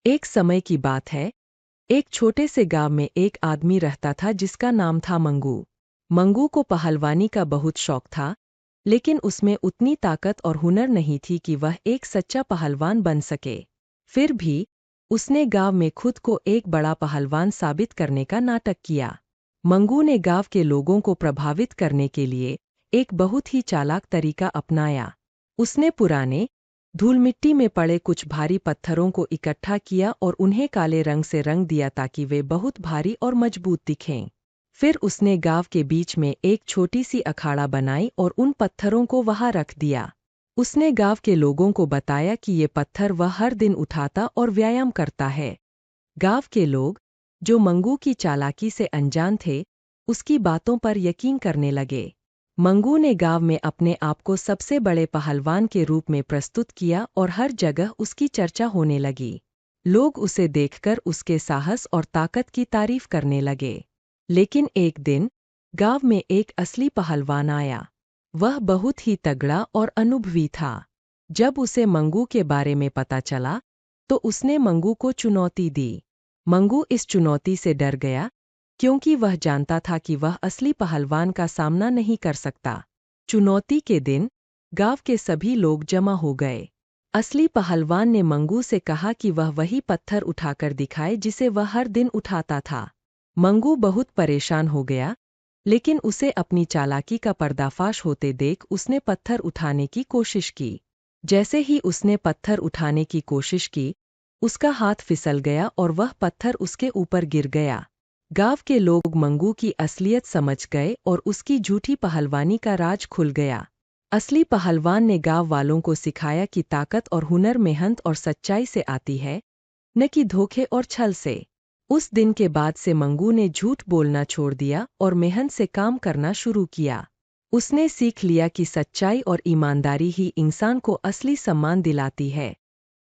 एक समय की बात है। एक छोटे से गांव में एक आदमी रहता था जिसका नाम था मंगू। मंगू को पहलवानी का बहुत शौक था, लेकिन उसमें उतनी ताकत और हुनर नहीं थी कि वह एक सच्चा पहलवान बन सके। फिर भी उसने गांव में खुद को एक बड़ा पहलवान साबित करने का नाटक किया। मंगू ने गांव के लोगों को प्रभावित करने के लिए एक बहुत ही चालाक तरीका अपनाया। उसने पुराने धूल मिट्टी में पड़े कुछ भारी पत्थरों को इकट्ठा किया और उन्हें काले रंग से रंग दिया ताकि वे बहुत भारी और मजबूत दिखें। फिर उसने गांव के बीच में एक छोटी सी अखाड़ा बनाई और उन पत्थरों को वहां रख दिया। उसने गांव के लोगों को बताया कि ये पत्थर वह हर दिन उठाता और व्यायाम करता है। गांव के लोग, जो मंगू की चालाकी से अनजान थे, उसकी बातों पर यकीन करने लगे। मंगू ने गांव में अपने आप को सबसे बड़े पहलवान के रूप में प्रस्तुत किया और हर जगह उसकी चर्चा होने लगी। लोग उसे देखकर उसके साहस और ताकत की तारीफ करने लगे। लेकिन एक दिन गांव में एक असली पहलवान आया। वह बहुत ही तगड़ा और अनुभवी था। जब उसे मंगू के बारे में पता चला, तो उसने मंगू को चुनौती दी। मंगू इस चुनौती से डर गया, क्योंकि वह जानता था कि वह असली पहलवान का सामना नहीं कर सकता। चुनौती के दिन गांव के सभी लोग जमा हो गए। असली पहलवान ने मंगू से कहा कि वह वही पत्थर उठाकर दिखाए जिसे वह हर दिन उठाता था। मंगू बहुत परेशान हो गया, लेकिन उसे अपनी चालाकी का पर्दाफाश होते देख उसने पत्थर उठाने की कोशिश की। जैसे ही उसने पत्थर उठाने की कोशिश की, उसका हाथ फिसल गया और वह पत्थर उसके ऊपर गिर गया। गांव के लोग मंगू की असलियत समझ गए और उसकी झूठी पहलवानी का राज खुल गया। असली पहलवान ने गांव वालों को सिखाया कि ताकत और हुनर मेहनत और सच्चाई से आती है, न कि धोखे और छल से। उस दिन के बाद से मंगू ने झूठ बोलना छोड़ दिया और मेहनत से काम करना शुरू किया। उसने सीख लिया कि सच्चाई और ईमानदारी ही इंसान को असली सम्मान दिलाती है।